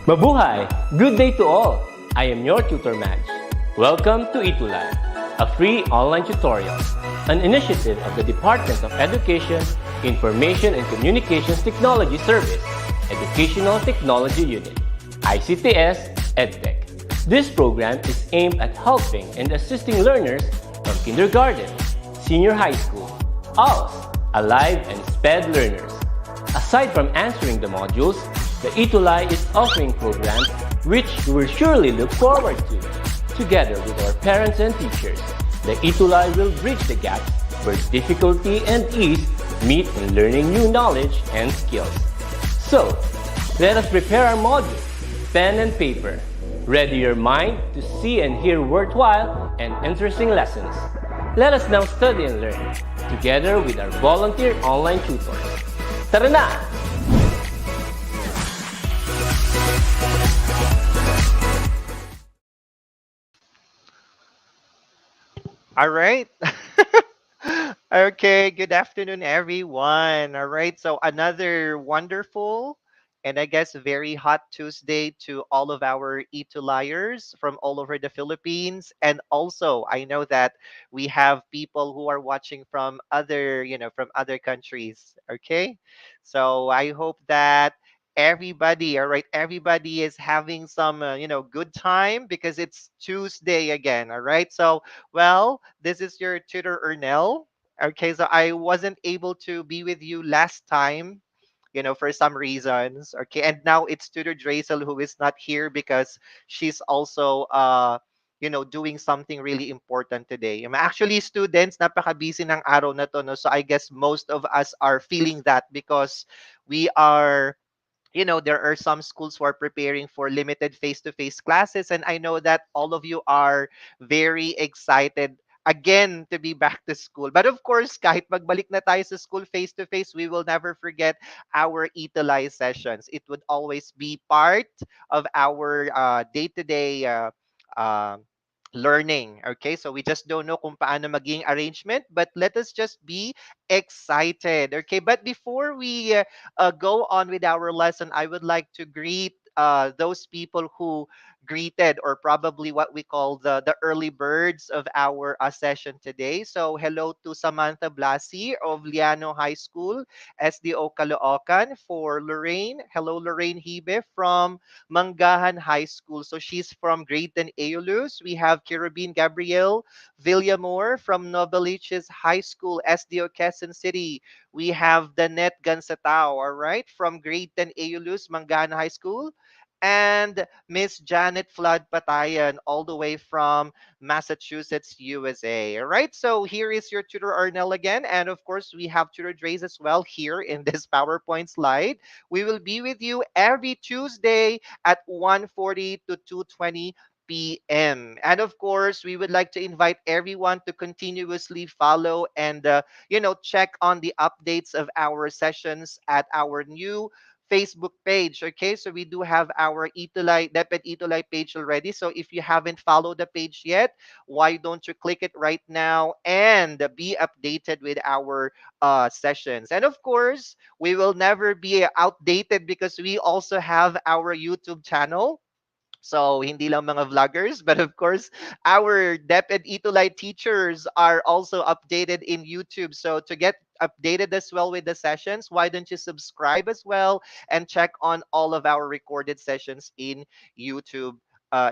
Mabuhay! Good day to all! I am your tutor Madge. Welcome to ETUlay, a free online tutorial, an initiative of the Department of Education, Information and Communications Technology Service, Educational Technology Unit, ICTS EdTech. This program is aimed at helping and assisting learners from kindergarten, senior high school, ALS, Alive and SPED learners. Aside from answering the modules, the ETUlay is offering programs which you will surely look forward to. Together with our parents and teachers, the ETUlay will bridge the gaps where difficulty and ease meet in learning new knowledge and skills. So, let us prepare our modules, pen and paper. Ready your mind to see and hear worthwhile and interesting lessons. Let us now study and learn, together with our volunteer online tutors. Tara na! All right. Okay, good afternoon, everyone. All right, so another wonderful and I guess very hot Tuesday to all of our ETUlayers from all over the Philippines. And also, I know that we have people who are watching from from other countries. Okay, so I hope that everybody is having some, good time because it's Tuesday again. All right, so well, this is your tutor Ernell. Okay, so I wasn't able to be with you last time, for some reasons. Okay, and now it's tutor Drazel who is not here because she's also doing something really important today. Actually, students, napaka-busy ng araw na to, no? So I guess most of us are feeling that because we are there are some schools who are preparing for limited face-to-face classes, and I know that all of you are very excited again to be back to school. But of course, kahit magbalik na tayo sa school face-to-face, we will never forget our ETUlay sessions. It would always be part of our day-to-day uh, learning. Okay, so we just don't know kung paano maging arrangement, but let us just be excited. Okay, but before we go on with our lesson, I would like to greet those people who greeted, or probably what we call the early birds of our session today. So hello to Samantha Blasi of Liano High School, SDO Caloocan. For Lorraine, hello Lorraine Hibe from Mangahan High School. So she's from grade 10 Eulus. We have Kirubin Gabriel Villamor from Novaliches High School, SDO Quezon City. We have Danette Gansatao, all right, from grade 10 Eulus, Mangahan High School. And Miss Janet Flood Patayan, all the way from Massachusetts, USA. All right, so here is your tutor Arnell again. And of course, we have tutor Dre's as well here in this PowerPoint slide. We will be with you every Tuesday at 1:40 to 2:20 p.m. And of course, we would like to invite everyone to continuously follow and check on the updates of our sessions at our new Facebook page. Okay, so we do have our ETUlay, DepEd ETUlay page already. So if you haven't followed the page yet, why don't you click it right now and be updated with our sessions? And of course, we will never be outdated because we also have our YouTube channel. So, hindi lang mga vloggers, but of course, our DepEd ETUlay teachers are also updated in YouTube. So, to get updated as well with the sessions, why don't you subscribe as well and check on all of our recorded sessions in YouTube,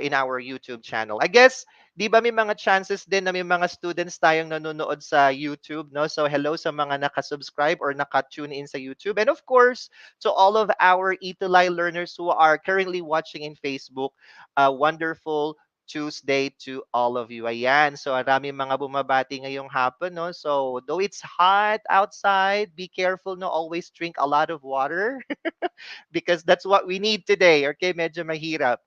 in our YouTube channel. I guess, di ba may mga chances din na may mga students tayong nanonood sa YouTube, no? So, hello sa mga nakasubscribe or naka-tune in sa YouTube. And of course, to all of our ETUlay learners who are currently watching in Facebook, a wonderful Tuesday to all of you. Ayan. So, marami mga bumabati ngayong hapon, no? So, though it's hot outside, be careful, no? Always drink a lot of water because that's what we need today. Okay, medyo mahirap.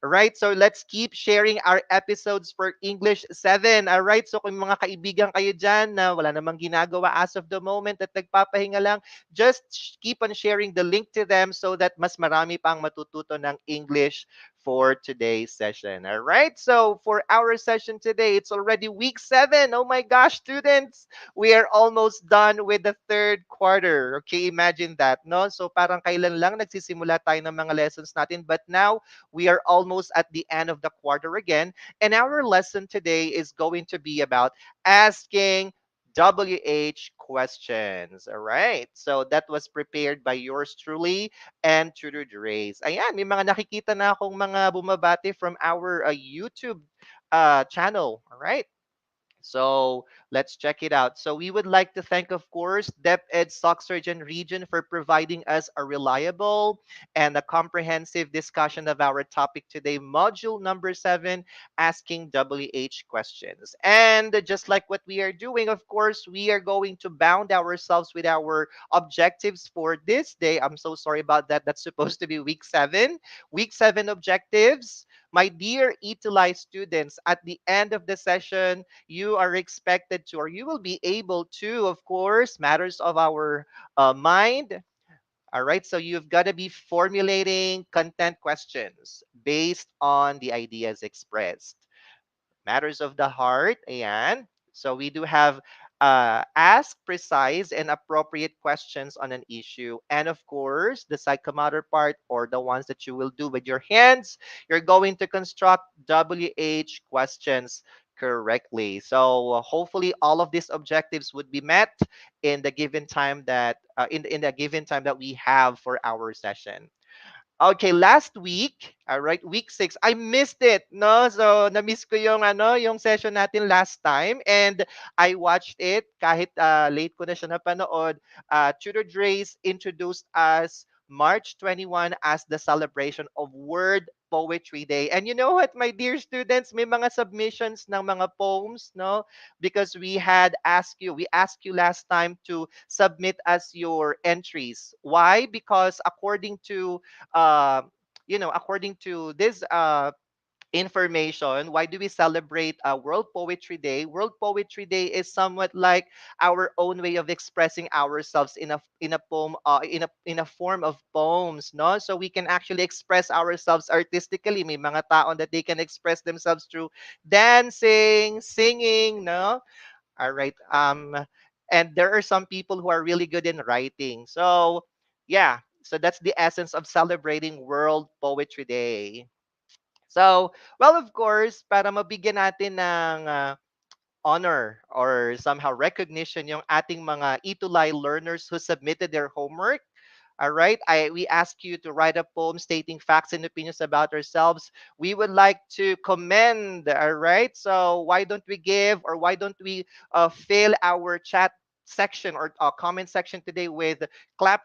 Right, so let's keep sharing our episodes for English 7. All right, so kung mga kaibigan kayo dyan na wala namang ginagawa as of the moment at nagpapahinga lang, just keep on sharing the link to them so that mas marami pang matututo ng English for today's session. All right. So for our session today, it's already week 7. Oh my gosh, students, we are almost done with the third quarter. Okay, imagine that, no? So parang kailan lang nagsisimula tayo ng mga lessons natin, but now we are almost at the end of the quarter again. And our lesson today is going to be about asking WH questions. All right. So that was prepared by yours truly and Tutor Dre's. Ayan, may mga nakikita na akong mga bumabati from our YouTube channel. All right. So let's check it out. So we would like to thank, of course, DepEd Stock Surgeon Region for providing us a reliable and a comprehensive discussion of our topic today, module number 7, asking WH questions. And just like what we are doing, of course, we are going to bound ourselves with our objectives for this day. I'm so sorry about that. That's supposed to be week 7. Week 7 objectives. My dear ETUlay students, at the end of the session, you are expected to, or you will be able to, of course, matters of our mind. All right, so you've got to be formulating content questions based on the ideas expressed. Matters of the heart. Ayan. So we do have ask precise and appropriate questions on an issue. And of course, the psychomotor part, or the ones that you will do with your hands, you're going to construct WH questions correctly. So hopefully all of these objectives would be met in the given time that in the given time that we have for our session. Okay, last week, all right, week 6, I missed it, no? So, na-miss ko yung yung session natin last time, and I watched it kahit late ko na siya napanood. Tudor Dre's introduced us March 21 as the celebration of World Poetry Day. And you know what, my dear students, may mga submissions ng mga poems, no? Because we asked you last time to submit us your entries. Why? Because uh, according to this information, why do we celebrate World Poetry Day? World Poetry Day is somewhat like our own way of expressing ourselves in a poem, in a form of poems, no? So we can actually express ourselves artistically. May mga taon that they can express themselves through dancing, singing, no? All right. And there are some people who are really good in writing. So, yeah. So that's the essence of celebrating World Poetry Day. So, well, of course, para mabigyan natin ng honor or somehow recognition yung ating mga ETUlay learners who submitted their homework. All right. We ask you to write a poem stating facts and opinions about ourselves. We would like to commend. All right. So why don't we fill our chat section or comment section today with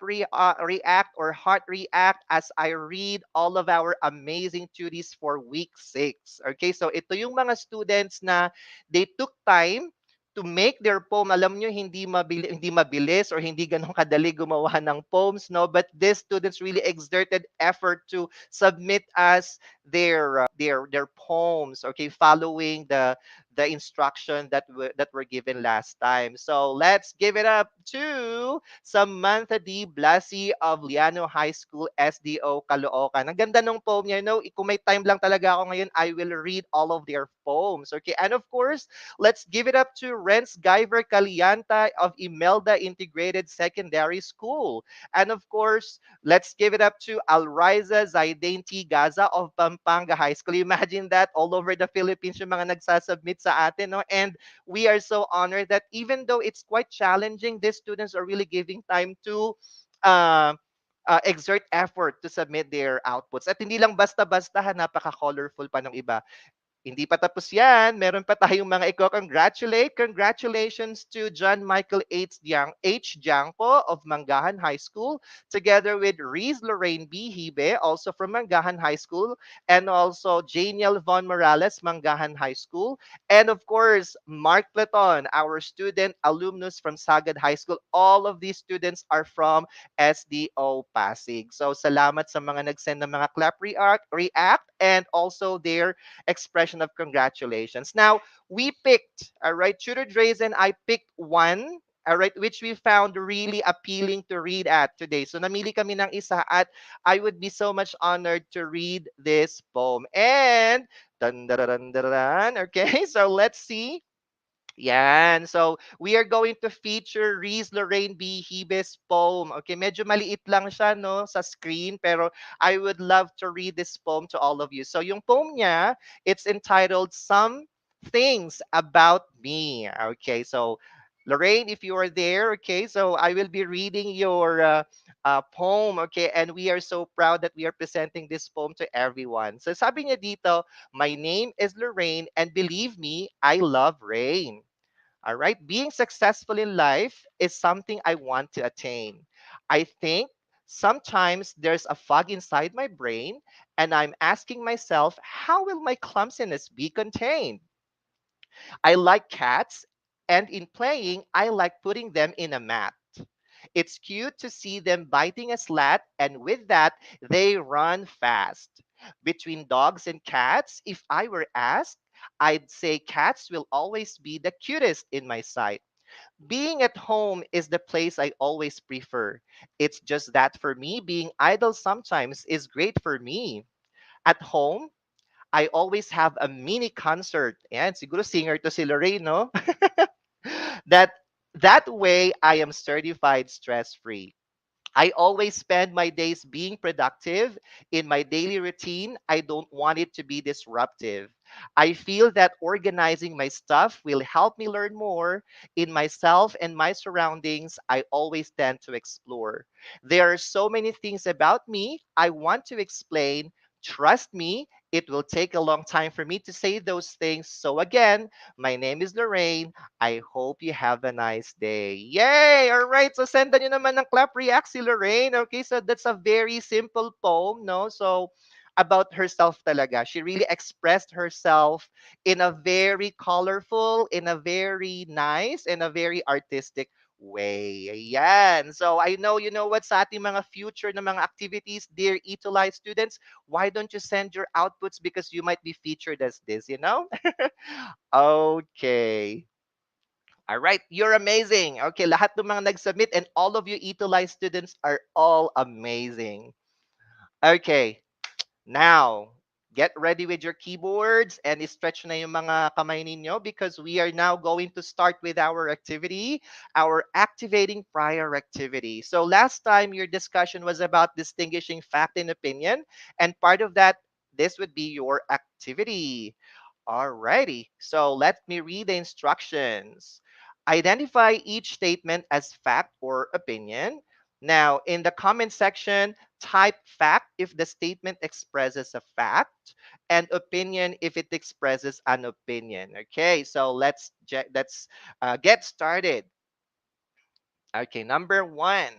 react or heart react as I read all of our amazing tuties for week 6. Okay. So ito yung mga students na they took time to make their poem. Alam nyo, hindi mabilis or hindi ganun kadali gumawa ng poems, no? But these students really exerted effort to submit us their poems, okay, following the instruction that were given last time. So let's give it up to Samantha D. Blasi of Liano High School, SDO, Caloocan. Ang ganda ng poem niya. Kung may time lang talaga ako ngayon, I will read all of their poems. Okay, and of course, let's give it up to Renz Guyver Calianta of Imelda Integrated Secondary School. And of course, let's give it up to Alriza Zaidain T. Gaza of Pampanga High School. Imagine that, all over the Philippines yung mga nagsasubmit sa atin. No? And we are so honored that even though it's quite challenging, these students are really giving time to uh, exert effort to submit their outputs. At hindi lang basta-basta, napaka-colorful pa ng iba. Hindi pa tapos yan. Meron pa tayong mga i-congratulate. Congratulations to John Michael H. Diangco of Mangahan High School, together with Riz Lorraine B. Hibe, also from Mangahan High School, and also Janiel Von Morales, Mangahan High School, and of course, Mark Platon, our student alumnus from Sagad High School. All of these students are from SDO Pasig. So salamat sa mga nag-send ng mga clap react, and also their expression of congratulations. Now, we picked, all right, Tutor Dre's and I picked one All right, which we found really appealing to read at today. So namili kami ng isa at I would be so much honored to read this poem. And dun, dun, dun, dun, dun, dun, okay, so let's see. Yan. So, we are going to feature Reese Lorraine B. Hibe's poem. Okay, medyo maliit lang siya, no, sa screen, pero I would love to read this poem to all of you. So, yung poem niya, it's entitled Some Things About Me. Okay, so Lorraine, if you are there, okay, so I will be reading your poem, okay, and we are so proud that we are presenting this poem to everyone. So sabi niya dito, my name is Lorraine, and believe me, I love rain. All right. Being successful in life is something I want to attain. I think sometimes there's a fog inside my brain, and I'm asking myself, how will my clumsiness be contained? I like cats, and in playing, I like putting them in a mat. It's cute to see them biting a slat, and with that, they run fast. Between dogs and cats, if I were asked, I'd say cats will always be the cutest in my sight. Being at home is the place I always prefer. It's just that for me, being idle sometimes is great for me. At home, I always have a mini concert. Yan, siguro singer to si Lorraine, no? that that way I am certified stress-free. I always spend my days being productive. In my daily routine, I don't want it to be disruptive. I feel that organizing my stuff will help me learn more in myself and my surroundings. I always tend to explore. There are so many things about me I want to explain. Trust me, it will take a long time for me to say those things. So, again, my name is Lorraine. I hope you have a nice day. Yay! All right. So, sendan nyo naman ng clap react si Lorraine. Okay. So, that's a very simple poem, no? So, about herself talaga. She really expressed herself in a very colorful, in a very nice, in a very artistic way. Ayan. So, I know you know what sa ating mga future na mga activities, dear ETUlay students, why don't you send your outputs because you might be featured as this, you know? Okay. All right, you're amazing. Okay, lahat ng mga nag-submit and all of you ETUlay students are all amazing. Okay, now, get ready with your keyboards and stretch na yung mga kamay ninyo because we are now going to start with our activity, our activating prior activity. So last time your discussion was about distinguishing fact and opinion, and part of that, this would be your activity. Alrighty, so let me read the instructions. Identify each statement as fact or opinion. Now, in the comment section, type fact if the statement expresses a fact and opinion if it expresses an opinion. Okay, so let's get started. Okay, number one.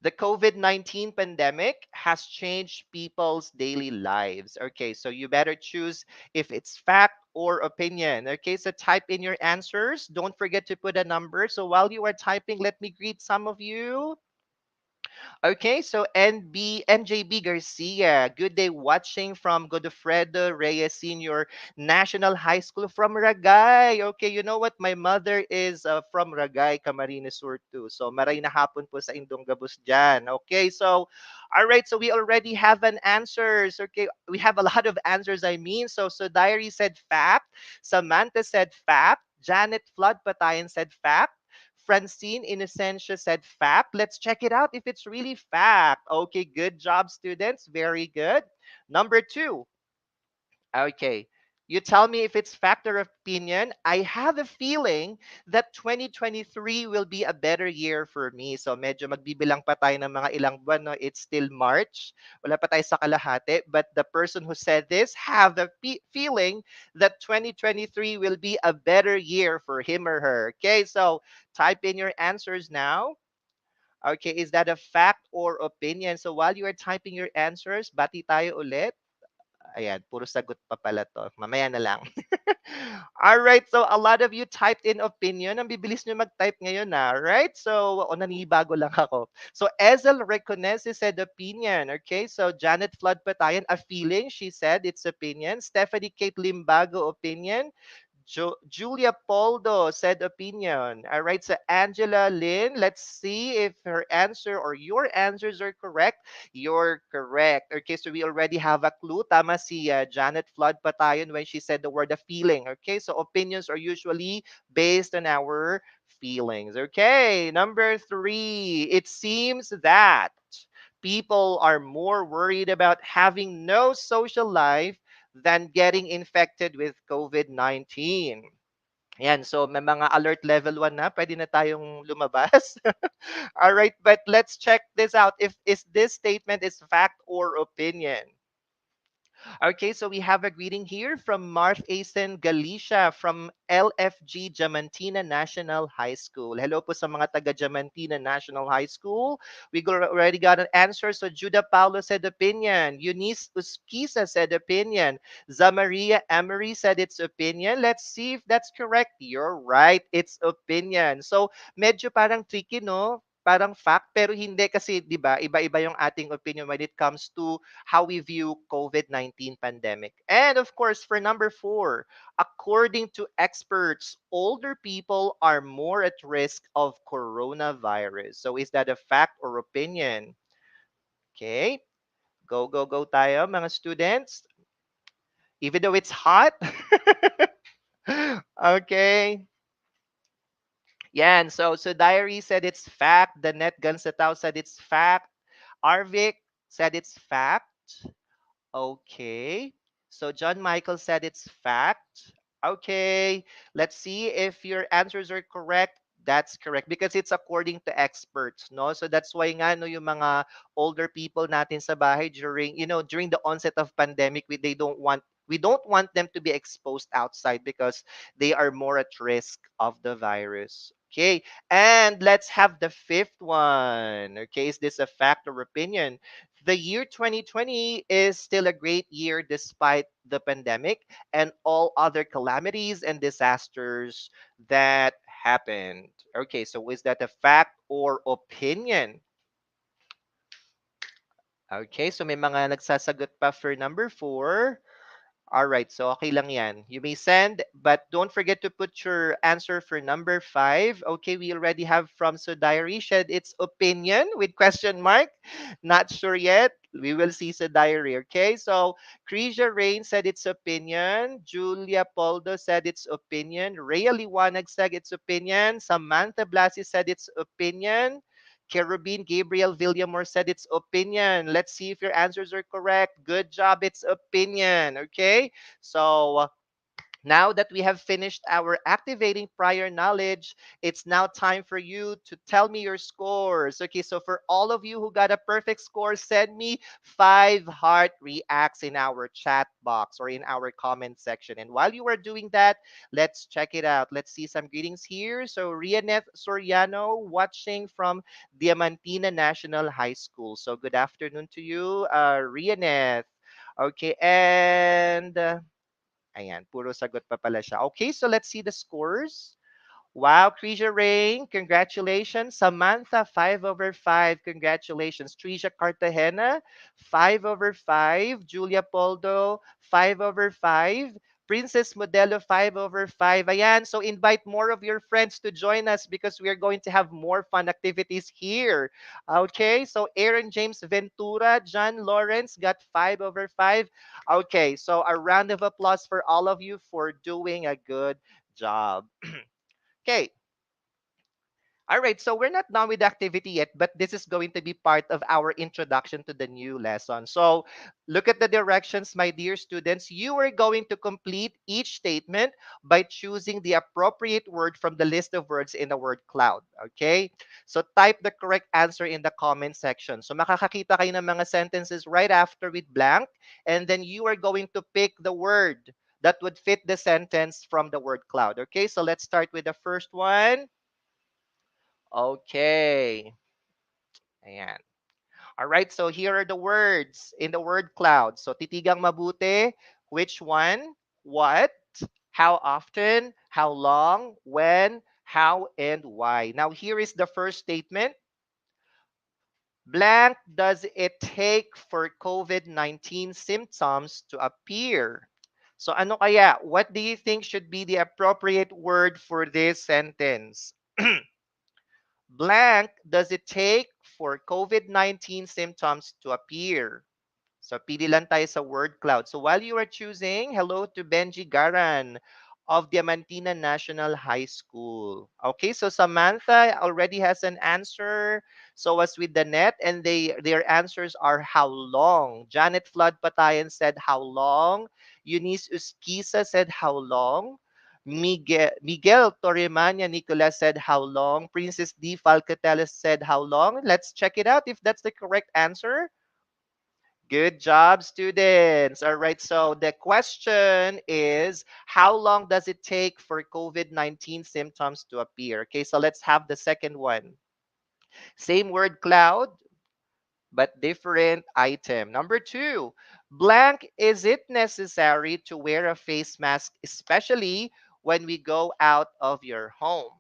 The COVID-19 pandemic has changed people's daily lives. Okay, so you better choose if it's fact or opinion. Okay, so type in your answers. Don't forget to put a number. So while you are typing, let me greet some of you. Okay, so NJB Garcia, good day watching from Godofredo Reyes Senior National High School from Ragay. Okay, you know what? My mother is from Ragay, Camarines Sur too. So maray na hapon po sa Indong Gabus dyan. Okay, so all right, so we already have an answers. Okay, we have a lot of answers, I mean. So Diary said fact, Samantha said fact, Janet Flood Patayan said fact, Francine Innocentia said fact. Let's check it out if it's really fact. Okay, good job, students. Very good. Number two. Okay. You tell me if it's fact or opinion. I have a feeling that 2023 will be a better year for me. So medyo magbibilang pa tayo ng mga ilang buwan. No? It's still March. Wala pa tayo sa kalahati. But the person who said this have a feeling that 2023 will be a better year for him or her. Okay, so type in your answers now. Okay, is that a fact or opinion? So while you are typing your answers, bati tayo ulit. Ayan, puro sagot pa pala to. Mamaya na lang. Alright, so a lot of you typed in opinion. Ang bibilis nyo mag-type ngayon na, right? So, o nanibago lang ako. So, Ezel Reconese said opinion. Okay, so Janet Flood Patayan, a feeling. She said it's opinion. Stephanie Kate Limbago, opinion. Julia Poldo said opinion. All right, so Angela Lynn, let's see if her answer or your answers are correct. You're correct. Okay, so we already have a clue. Tama si Janet Flood Patayon when she said the word a feeling. Okay, so opinions are usually based on our feelings. Okay, number three, it seems that people are more worried about having no social life than getting infected with COVID-19. Yan, so may mga alert level 1 na, pwede na tayong lumabas. All right, but let's check this out. If is this statement is fact or opinion? Okay, so we have a greeting here from Marth Asen Galicia from LFG Diamantina National High School. Hello po sa mga taga Diamantina National High School. Already got an answer. So Judah Paulo said opinion. Eunice Usquisa said opinion. Zamaria Emery said it's opinion. Let's see if that's correct. You're right. It's opinion. So medyo parang tricky, no? Parang fact, pero hindi kasi, di ba, iba-iba yung ating opinion when it comes to how we view COVID-19 pandemic. And of course, for number four, according to experts, older people are more at risk of coronavirus. So is that a fact or opinion? Okay, go, go, go tayo mga students. Even though it's hot. Okay. Yan, so Diary said it's fact. The Net Gun Satao said it's fact. Arvik said it's fact. Okay. So John Michael said it's fact. Okay. Let's see if your answers are correct. That's correct because it's according to experts, no? So that's why nga no yung mga older people natin sa bahay during, during the onset of pandemic, we don't want them to be exposed outside because they are more at risk of the virus. Okay. And let's have the fifth one. Okay, is this a fact or opinion? The year 2020 is still a great year despite the pandemic and all other calamities and disasters that happened. Okay, so is that a fact or opinion? Okay, so may mga nagsasagot pa for number four. All right, so okay lang yan. You may send, but don't forget to put your answer for number five. Okay, we already have from Diary shed its opinion with question mark. Not sure yet. We will see Diary. Okay, so Cresia Rain said its opinion. Julia Poldo said its opinion. Rhea Liwanag said its opinion. Samantha Blasi said its opinion. Cherubin Gabriel Villamor said its opinion. Let's see if your answers are correct. Good job. It's opinion. Okay. So now that we have finished our activating prior knowledge, it's now time for you to tell me your scores. Okay, so for all of you who got a perfect score, send me 5 heart reacts in our chat box or in our comment section. And while you are doing that, let's check it out. Let's see some greetings here. So Rianeth Soriano watching from Diamantina National High School. So good afternoon to you, Rianeth. Okay, and ayan, puro sagot pa pala siya. Okay, so let's see the scores. Wow, Trisha Rain, congratulations. Samantha, 5 over 5, congratulations. Trisha Cartagena, 5 over 5. Julia Poldo, 5 over 5. Princess Modelo, 5 over 5. Ayan, so invite more of your friends to join us because we are going to have more fun activities here. Okay, so Aaron James Ventura, John Lawrence got 5 over 5. Okay, so a round of applause for all of you for doing a good job. Okay. All right, so we're not done with the activity yet, but this is going to be part of our introduction to the new lesson. So look at the directions, my dear students. You are going to complete each statement by choosing the appropriate word from the list of words in the word cloud. Okay? So type the correct answer in the comment section. So makakakita kayo ng mga sentences right after with blank, and then you are going to pick the word that would fit the sentence from the word cloud. Okay, so let's start with the first one. Okay. Ayan. All right, so here are the words in the word cloud. So titigang mabuti, which one, what, how often, how long, when, how, and why. Now here is the first statement. Blank does it take for COVID-19 symptoms to appear? So ano kaya? What do you think should be the appropriate word for this sentence? Blank does it take for COVID-19 symptoms to appear? So, pili lang tayo sa word cloud. So, while you are choosing, hello to Benji Garan of Diamantina National High School. Okay, so Samantha already has an answer. So was with the net, and their answers are how long. Janet Flood Patayan said how long. Eunice Usquisa said how long. Miguel Torremania Nicolas said how long. Princess D. Falcateles said how long. Let's check it out if that's the correct answer. Good job, students. All right, so the question is how long does it take for COVID-19 symptoms to appear? Okay, so let's have the second one. Same word cloud, but different item. Number two, blank, is it necessary to wear a face mask, especially when we go out of your home?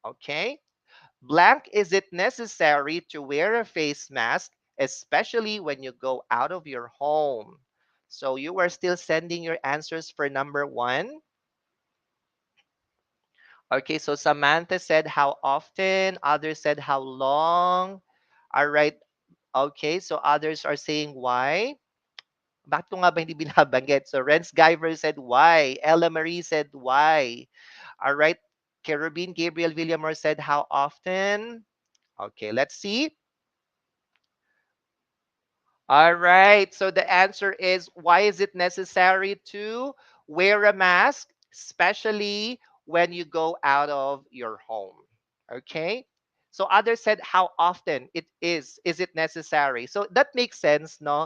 Okay. Blank, is it necessary to wear a face mask, especially when you go out of your home? So you are still sending your answers for number one. Okay, so Samantha said how often, others said how long. All right, okay, so others are saying why. Bakit ko nga ba hindi binabanggit? So Renz Guyver said why. Ella Marie said why. All right, Kerubin Gabriel Villamor said how often. Okay, let's see. All right. So the answer is, why is it necessary to wear a mask, especially when you go out of your home? Okay. So others said how often it is. Is it necessary? So that makes sense, no?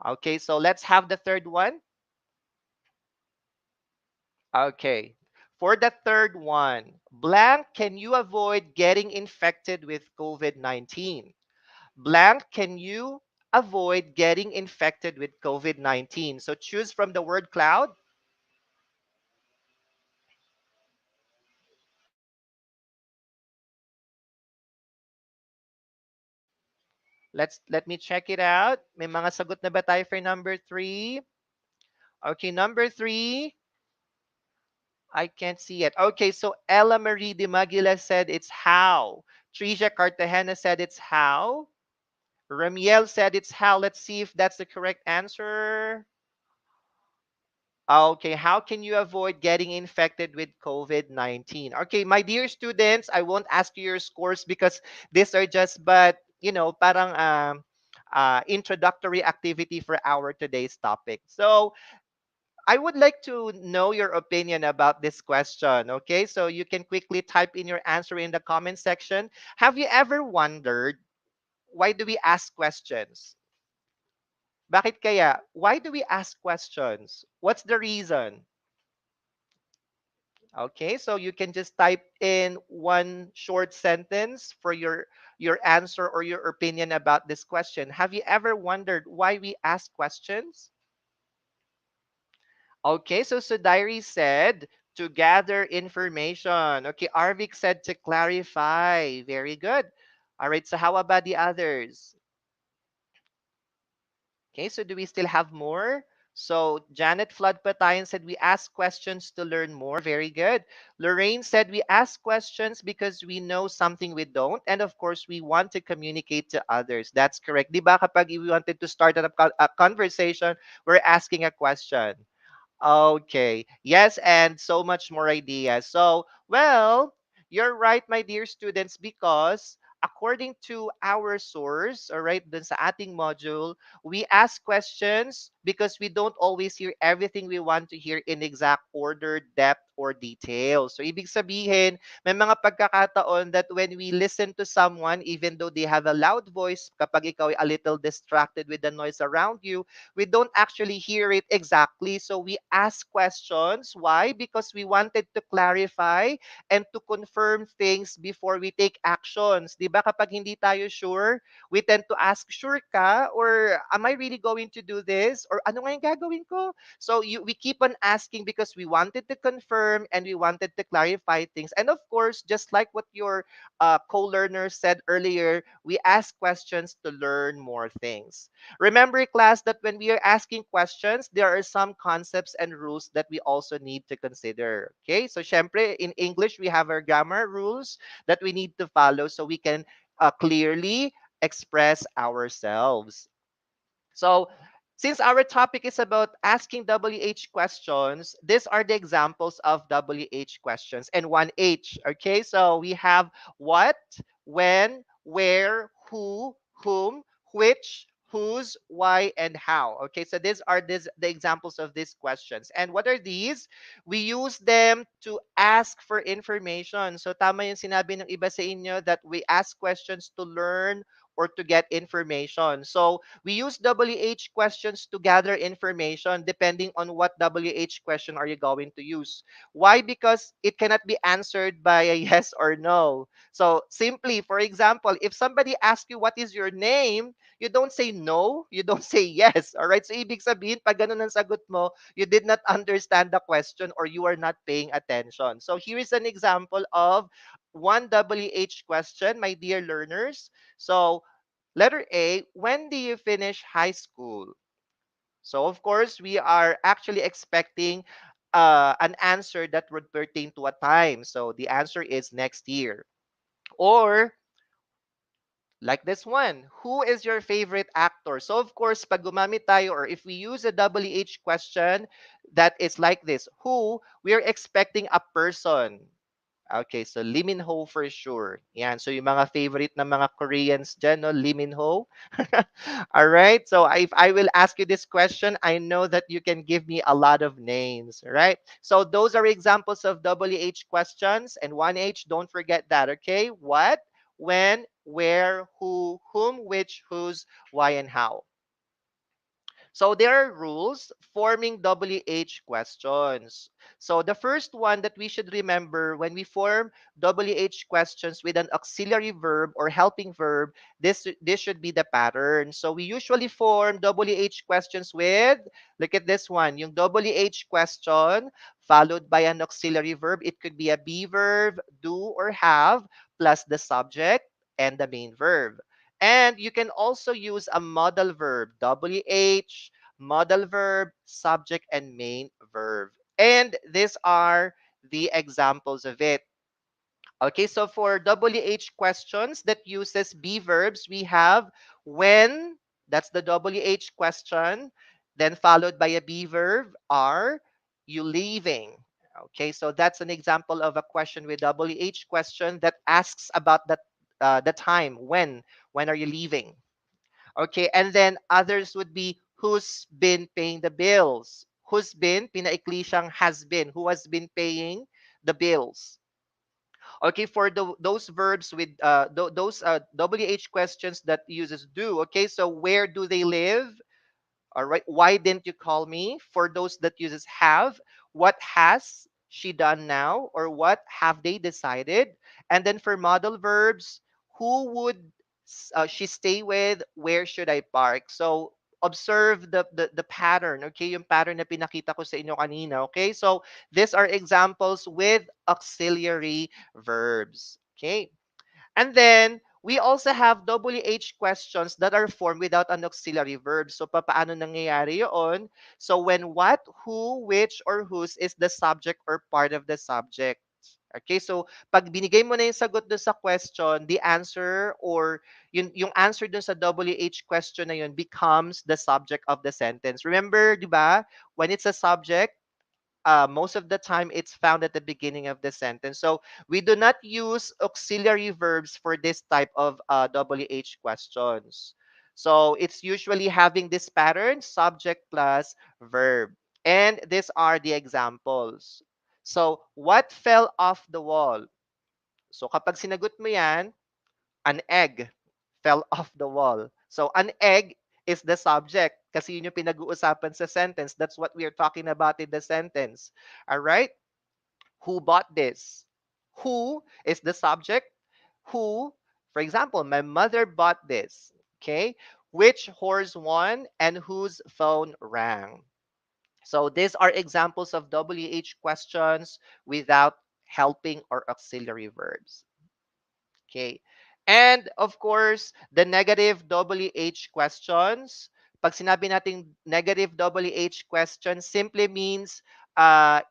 Okay. So let's have the third one. Okay. For the third one, blank, can you avoid getting infected with COVID-19? Blank, can you avoid getting infected with COVID-19? So choose from the word cloud. Let me check it out. May mga sagot na ba tayo for number three? Okay, number three, I can't see it. Okay, so Ella Marie de Magila said it's how. Tricia Cartagena said it's how. Ramiel said it's how. Let's see if that's the correct answer. Okay, how can you avoid getting infected with COVID-19? Okay, my dear students, I won't ask you your scores because these are just but, parang introductory activity for our today's topic. So, I would like to know your opinion about this question, okay? So, you can quickly type in your answer in the comment section. Have you ever wondered, why do we ask questions? Bakit kaya? Why do we ask questions? What's the reason? Okay, so you can just type in one short sentence for your answer or your opinion about this question. Have you ever wondered why we ask questions? Okay, so Sudairi said to gather information. Okay, Arvik said to clarify. Very good. All right, so how about the others? Okay, so do we still have more? So Janet Flood Patayan said we ask questions to learn more. Very good. Lorraine said we ask questions because we know something we don't. And of course, we want to communicate to others. That's correct. Di ba kapag we wanted to start a conversation, we're asking a question. Okay. Yes, and so much more ideas. So, well, you're right, my dear students, because according to our source, all right, dun sa ating module, we ask questions because we don't always hear everything we want to hear in exact order, depth, or detail. So, ibig sabihin, may mga pagkakataon that when we listen to someone, even though they have a loud voice, kapag ikaw ay a little distracted with the noise around you, we don't actually hear it exactly. So we ask questions. Why? Because we wanted to clarify and to confirm things before we take actions. Di ba kapag hindi tayo sure, we tend to ask, sure ka? Or am I really going to do this? Or ano nga yung gagawin ko? So we keep on asking because we wanted to confirm confirm and we wanted to clarify things. And of course, just like what your co-learner said earlier, we ask questions to learn more things. Remember, class, that when we are asking questions, there are some concepts and rules that we also need to consider. Okay, so syempre, in English, we have our grammar rules that we need to follow so we can clearly express ourselves. So, since our topic is about asking WH questions, these are the examples of WH questions and 1H. Okay, so we have what, when, where, who, whom, which, whose, why, and how. Okay, so these are the examples of these questions. And what are these? We use them to ask for information. So tama yung sinabi ng iba sa inyo that we ask questions to learn or to get information. So we use WH questions to gather information depending on what WH question are you going to use. Why? Because it cannot be answered by a yes or no. So simply, for example, if somebody asks you what is your name, you don't say no, you don't say yes. All right? So ibig sabihin, pag ganun ang sagot mo, you did not understand the question or you are not paying attention. So here is an example of one WH question, my dear learners. So letter A, when do you finish high school? So, of course, we are actually expecting an answer that would pertain to a time. So, the answer is next year. Or, like this one, who is your favorite actor? So, of course, pag gumamit tayo or if we use a WH question that is like this, who, we are expecting a person. Okay, so Lee Min Ho for sure. Yan. So yung mga favorite na mga Koreans dyan, no? Lee Min Ho. All right. So if I will ask you this question, I know that you can give me a lot of names, right? So those are examples of WH questions and 1H. Don't forget that, okay? What, when, where, who, whom, which, whose, why, and how. So there are rules forming WH questions. So the first one that we should remember when we form WH questions with an auxiliary verb or helping verb, this should be the pattern. So we usually form WH questions with, look at this one, yung WH question followed by an auxiliary verb. It could be a be verb, do or have, plus the subject and the main verb. And you can also use a modal verb, WH, modal verb, subject, and main verb. And these are the examples of it. Okay, so for WH questions that uses be verbs, we have when, that's the WH question, then followed by a be verb, are you leaving? Okay, so that's an example of a question with WH question that asks about the time, when are you leaving? Okay, and then others would be who's been paying the bills. Who's been, pinaikli siyang has been, who has been paying the bills. Okay, for those verbs with those WH questions that uses do. Okay, so where do they live? All right. Why didn't you call me? For those that uses have, what has she done now? Or what have they decided? And then for modal verbs, who would she stay with? Where should I park? So observe the pattern. Okay, yung pattern na pinakita ko sa inyo kanina. Okay, so these are examples with auxiliary verbs. Okay. And then, we also have WH questions that are formed without an auxiliary verb. So, paano nangyayari yun? So, when what, who, which, or whose is the subject or part of the subject. Okay, so pag binigay mo na yung sagot dun sa question, the answer or yung answer dun sa WH question na yun becomes the subject of the sentence. Remember, di ba? When it's a subject, most of the time it's found at the beginning of the sentence. So we do not use auxiliary verbs for this type of WH questions. So it's usually having this pattern, subject plus verb. And these are the examples. So what fell off the wall? So kapag sinagot mo yan, an egg fell off the wall. So an egg is the subject kasi yun yung pinag-uusapan sa sentence. That's what we are talking about in the sentence. All right? Who bought this? Who is the subject? Who, for example, my mother bought this. Okay? Which horse won and whose phone rang? So these are examples of WH questions without helping or auxiliary verbs. Okay. And of course, the negative WH questions. Pag sinabi nating negative WH question, simply means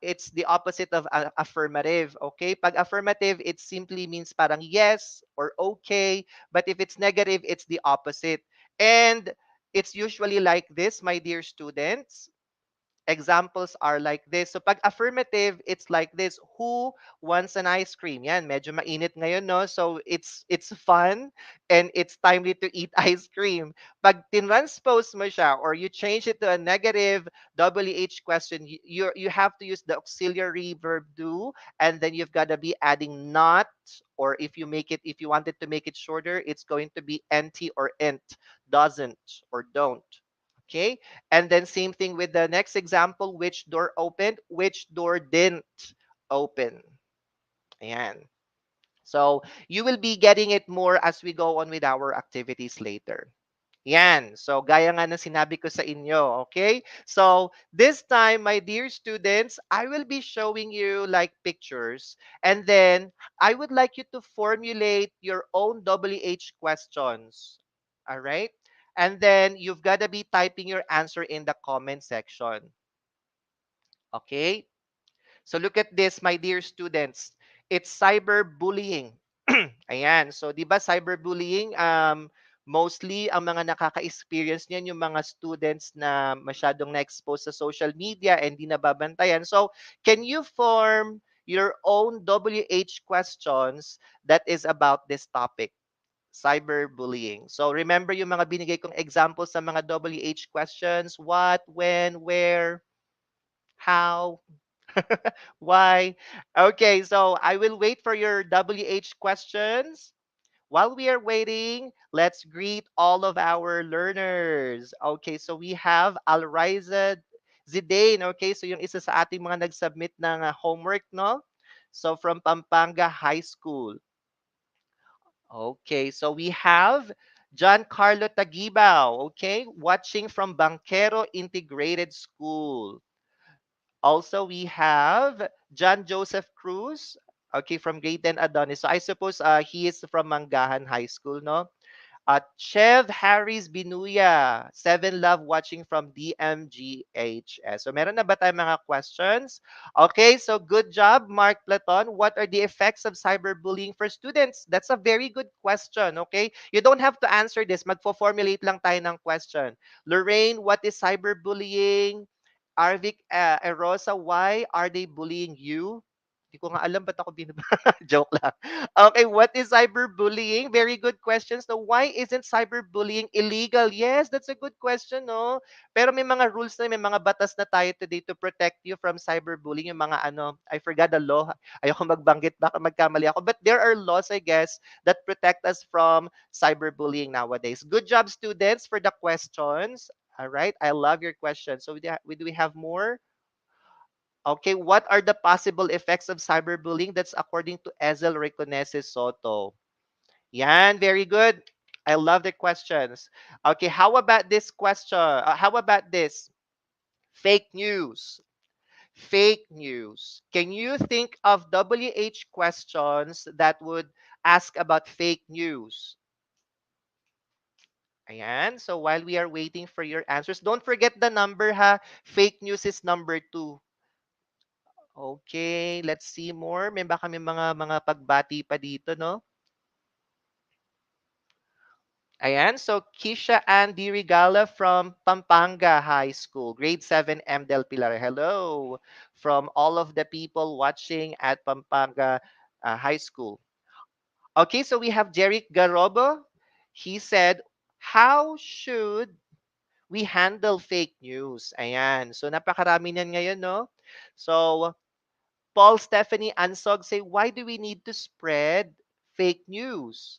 it's the opposite of affirmative. Okay? Pag affirmative, it simply means parang yes or okay. But if it's negative, it's the opposite. And it's usually like this, my dear students. Examples are like this. So pag affirmative, it's like this. Who wants an ice cream? Yan, medyo mainit ngayon, no? So it's fun and it's timely to eat ice cream. Pag tinranspose mo siya or you change it to a negative WH question, you have to use the auxiliary verb do, and then you've got to be adding not, or if you wanted to make it shorter, it's going to be nt or ent, doesn't or don't. Okay? And then same thing with the next example, which door opened, which door didn't open. Ayan. So you will be getting it more as we go on with our activities later. Yan. So, gaya nga ng sinabi ko sa inyo, okay? So, this time, my dear students, I will be showing you like pictures, and then I would like you to formulate your own WH questions. All right? And then you've got to be typing your answer in the comment section. Okay? So look at this, my dear students. It's cyberbullying. Ayan. So, di ba cyberbullying, mostly ang mga nakaka-experience niyan yung mga students na masyadong na-expose sa social media and di nababantayan. So, can you form your own WH questions that is about this topic? Cyberbullying. So, remember yung mga binigay kong examples sa mga WH questions. What, when, where, how, why? Okay, so I will wait for your WH questions. While we are waiting, let's greet all of our learners. Okay, so we have Alriza Zidane. Okay, so yung isa sa ating mga nag-submit ng homework, no? So from Pampanga High School. Okay, so we have John Carlo Tagibao, okay, watching from Banquero Integrated School. Also, we have John Joseph Cruz, okay, from grade 10 Adonis. So I suppose he is from Mangahan High School, no? Chev Harris Binuya, Seven Love watching from DMGHS. So meron na ba tayong mga questions? Okay, so good job, Mark Platon. What are the effects of cyberbullying for students? That's a very good question, okay? You don't have to answer this. Magfo-formulate lang tayo ng question. Lorraine, what is cyberbullying? Arvic Erosa, why are they bullying you? Hindi ko nga alam ba't ako Joke lang. Okay, what is cyberbullying? Very good question. So why isn't cyberbullying illegal? Yes, that's a good question, no? Pero may mga rules na, may mga batas na tayo today to protect you from cyberbullying. Yung mga ano, I forgot the law. Ayoko magbanggit, baka magkamali ako. But there are laws, I guess, that protect us from cyberbullying nowadays. Good job, students, for the questions. All right, I love your question. So do we have more? Okay, what are the possible effects of cyberbullying? That's according to Ezel Reconeses Soto. Yan, very good. I love the questions. Okay, how about this question? How about this? Fake news. Fake news. Can you think of WH questions that would ask about fake news? Ayan. So while we are waiting for your answers, don't forget the number ha. Fake news is number 2. Okay, let's see more. May baka may mga pagbati pa dito, no? Ayan, so Kisha Ann Di Regala from Pampanga High School, grade 7 M. Del Pilar. Hello from all of the people watching at Pampanga High School. Okay, so we have Jeric Garobo. He said, how should we handle fake news? Ayan, so napakarami niyan ngayon, no? So, Paul Stephanie Ansog say, why do we need to spread fake news?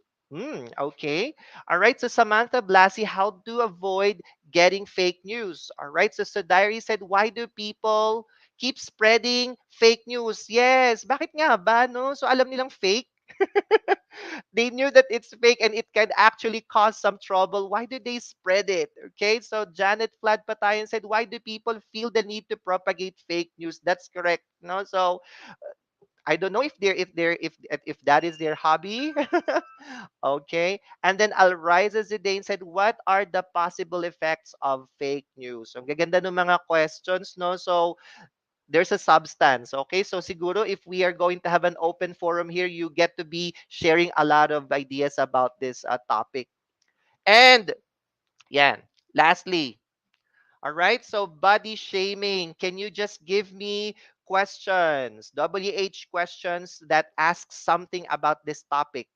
Okay. All right. So Samantha Blasi, how to avoid getting fake news? All right. So Diary said, why do people keep spreading fake news? Yes. Bakit nga ba, no? So alam nilang fake. They knew that it's fake and it can actually cause some trouble. Why do they spread it? Okay, so Janet Flad Patayan said, why do people feel the need to propagate fake news? That's correct. No, so I don't know if that is their hobby. Okay. And then Alriza Zidane said, what are the possible effects of fake news? So, ang gaganda ng mga questions, no? So, there's a substance. Okay. So, siguro if we are going to have an open forum here, you get to be sharing a lot of ideas about this topic. And, yeah, lastly, all right. So body shaming. Can you just give me questions, WH questions that ask something about this topic?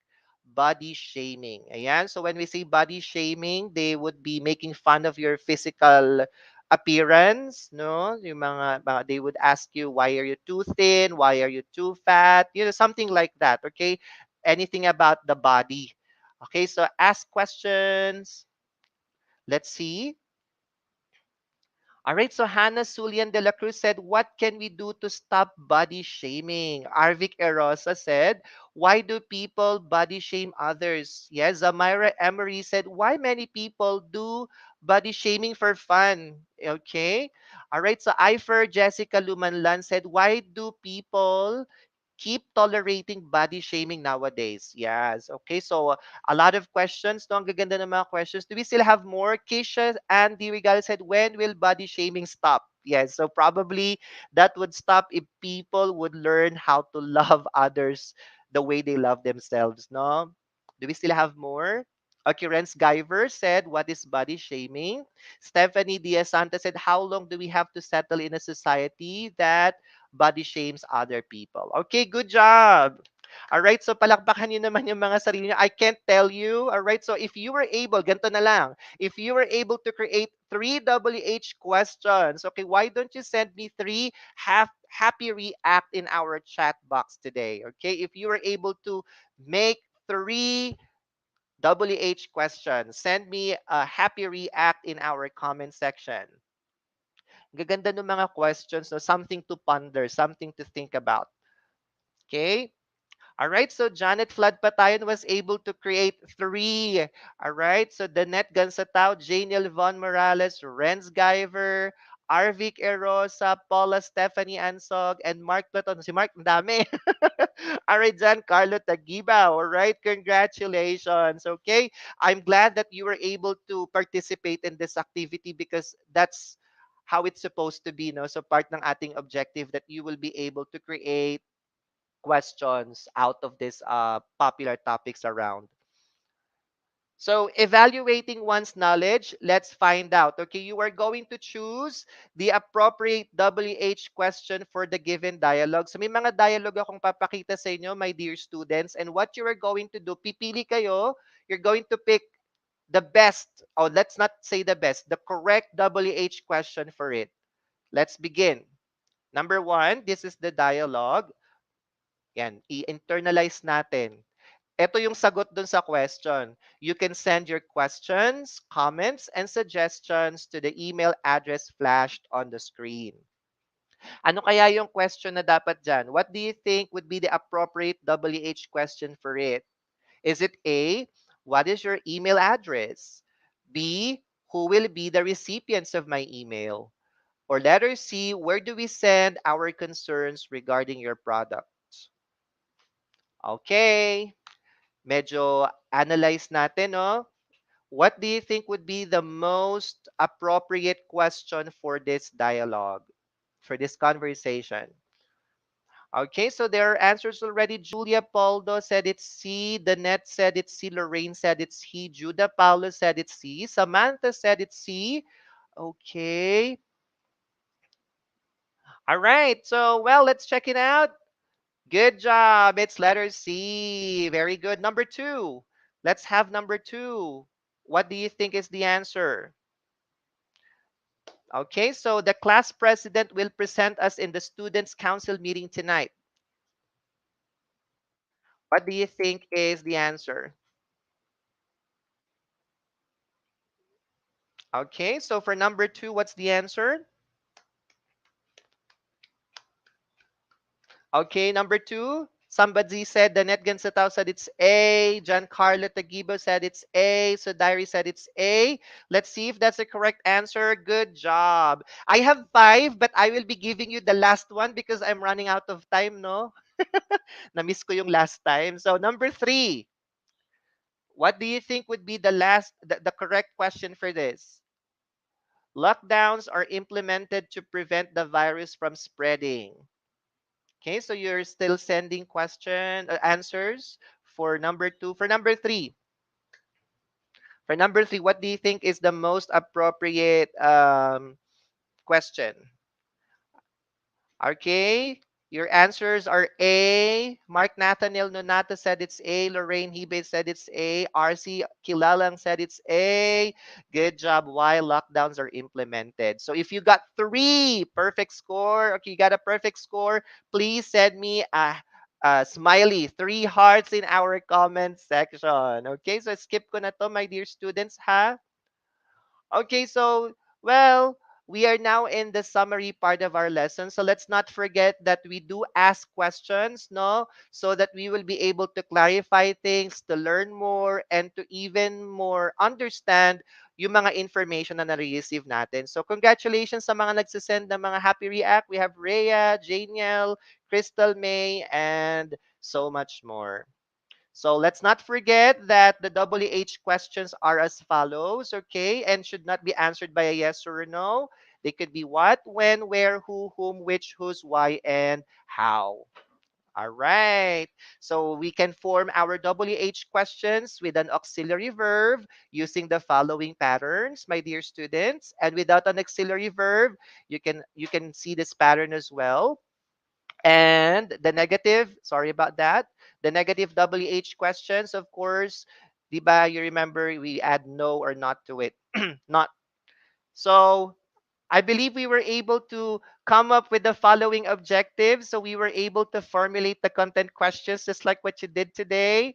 Body shaming. Ayan. So when we say body shaming, they would be making fun of your physical appearance, no? They would ask you, why are you too thin? Why are you too fat? Something like that. Okay. Anything about the body. Okay. So ask questions. Let's see. All right, so Hannah Sulian de la Cruz said, what can we do to stop body shaming? Arvik Erosa said, why do people body shame others? Yes, Zamira Emery said, why many people do body shaming for fun? Okay. All right, so Ifer Jessica Lumanlan said, why do people keep tolerating body shaming nowadays? Yes. Okay. So, a lot of questions. No? Ang gaganda ng mga questions. Do we still have more? Kisha and Regal said, when will body shaming stop? Yes. So, probably that would stop if people would learn how to love others the way they love themselves. No? Do we still have more? Okay, Renz Guyver said, what is body shaming? Stephanie Diaz Santa said, how long do we have to settle in a society that body shames other people? Okay, good job. All right, so palakpakan niyo naman yung mga sarili niyo. I can't tell you. All right, so if you were able, ganito na lang. If you were able to create 3 WH questions, okay, why don't you send me 3 happy react in our chat box today? Okay, if you were able to make 3 WH questions, send me a happy react in our comment section. Gaganda ng mga questions, no? Something to ponder, something to think about. Okay? All right, so Janet Flood Patayan was able to create 3. All right, so Danette Gansatao, Janiel Von Morales, Renz Guyver, Arvik Erosa, Paula Stephanie Ansog, and Mark Platon. Si Mark, ang dami. All right, Giancarlo Tagiba. All right, congratulations. Okay, I'm glad that you were able to participate in this activity because that's how it's supposed to be, no? So part ng ating objective that you will be able to create questions out of these popular topics around. So, evaluating one's knowledge, let's find out. Okay, you are going to choose the appropriate WH question for the given dialogue. So, may mga dialogue akong papakita sa inyo, my dear students. And what you are going to do, pipili kayo, you're going to pick the best, or let's not say the best, the correct WH question for it. Let's begin. Number 1, this is the dialogue. Yan, i-internalize natin. Ito yung sagot dun sa question. You can send your questions, comments, and suggestions to the email address flashed on the screen. Ano kaya yung question na dapat dyan? What do you think would be the appropriate WH question for it? Is it A, what is your email address? B, who will be the recipients of my email? Or letter C, where do we send our concerns regarding your product? Okay. Medyo analyze natin, no? What do you think would be the most appropriate question for this dialogue, for this conversation? Okay, so there are answers already. Julia Poldo said it's C. Danette said it's C. Lorraine said it's he. Judah Paulo said it's C. Samantha said it's C. Okay. All right. So, well, let's check it out. Good job. It's letter C. Very good. Number 2. Let's have number 2. What do you think is the answer? Okay, so the class president will present us in the students' council meeting tonight. What do you think is the answer? Okay, so for number 2, what's the answer? Okay, number 2, Somebody said, Danette Gansatao said it's A. Giancarlo Tagibo said it's A. So Diary said it's A. Let's see if that's the correct answer. Good job. I have 5, but I will be giving you the last one because I'm running out of time, no? Na-miss ko yung last time. So number 3. What do you think would be the correct question for this? Lockdowns are implemented to prevent the virus from spreading. Okay, so you're still sending answers for number 2. For number 3, what do you think is the most appropriate question? Okay, your answers are A. Mark Nathaniel Nonata said it's A. Lorraine Hibe said it's A. RC Kilalang said it's A. Good job. Why lockdowns are implemented. So if you got 3 perfect score, okay, you got a perfect score, please send me a smiley, 3 hearts in our comment section. Okay, so skip ko na to, my dear students, ha? Okay, so, well, we are now in the summary part of our lesson. So let's not forget that we do ask questions, no? So that we will be able to clarify things, to learn more, and to even more understand yung mga information na na-receive natin. So congratulations sa mga nagsisend ng mga happy react. We have Rhea, Janiel, Crystal May, and so much more. So let's not forget that the WH questions are as follows, okay? And should not be answered by a yes or a no. They could be what, when, where, who, whom, which, whose, why, and how. All right. So we can form our WH questions with an auxiliary verb using the following patterns, my dear students. And without an auxiliary verb, you can see this pattern as well. And the negative, sorry about that. The negative WH questions, of course, di ba, you remember we add no or not to it. Not. So I believe we were able to come up with the following objectives. So we were able to formulate the content questions just like what you did today.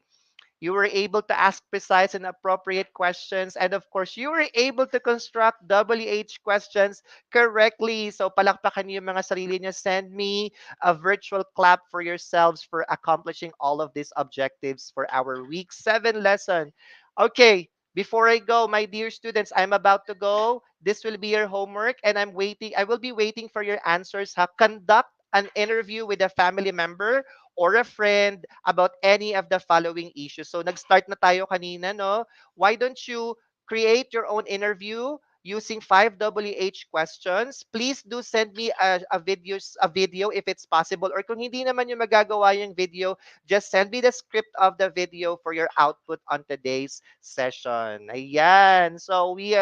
You were able to ask precise and appropriate questions. And of course, you were able to construct WH questions correctly. So palakpakan niyo yung mga sarili niyo. Send me a virtual clap for yourselves for accomplishing all of these objectives for our week 7 lesson. Okay, before I go, my dear students, I'm about to go. This will be your homework and I'm waiting. I will be waiting for your answers. Conduct an interview with a family member or a friend about any of the following issues. So nag-start na tayo kanina, no? Why don't you create your own interview using 5 WH questions? Please do send me a video if it's possible. Or kung hindi naman yung magagawa yung video, just send me the script of the video for your output on today's session. Ayan. So we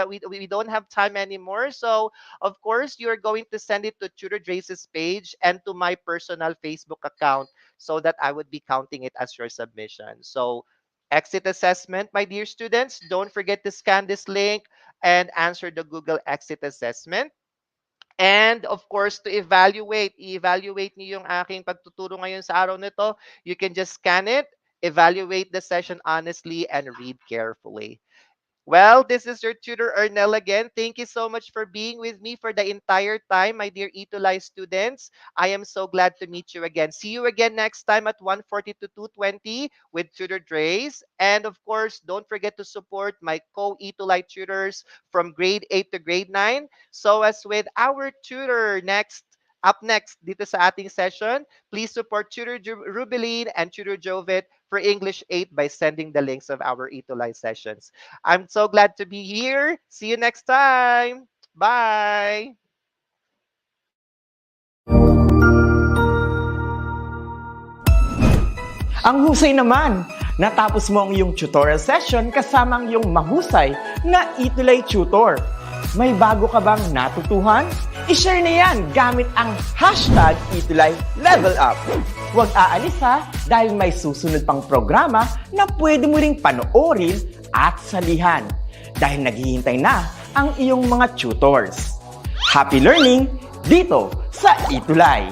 don't have time anymore. So of course, you're going to send it to Tutor Drace's page and to my personal Facebook account so that I would be counting it as your submission. So exit assessment, my dear students, don't forget to scan this link and answer the Google exit assessment. And of course, to evaluate niyo yung aking pagtuturo ngayon sa araw nito, you can just scan it, evaluate the session honestly, and read carefully. Well, this is your tutor Ernell again. Thank you so much for being with me for the entire time, my dear ETUlay students. I am so glad to meet you again. See you again next time at 1:40 to 2:20 with Tutor Drace. And of course, don't forget to support my co-ETUlay tutors from grade 8 to grade 9. So as with our tutor up next dito sa ating session, please support Tutor Rubeline and Tutor Jovet for English 8 by sending the links of our ETUlay sessions. I'm so glad to be here. See you next time. Bye. Ang husay naman! Natapos mo ang iyong tutorial session kasama ang iyong mahusay na ETUlay tutor. May bago ka bang natutuhan? I-share na yan gamit ang hashtag ETUlay Level Up. Huwag aalis ha dahil may susunod pang programa na pwede mo ring panoorin at salihan dahil naghihintay na ang iyong mga tutors. Happy learning dito sa ETUlay!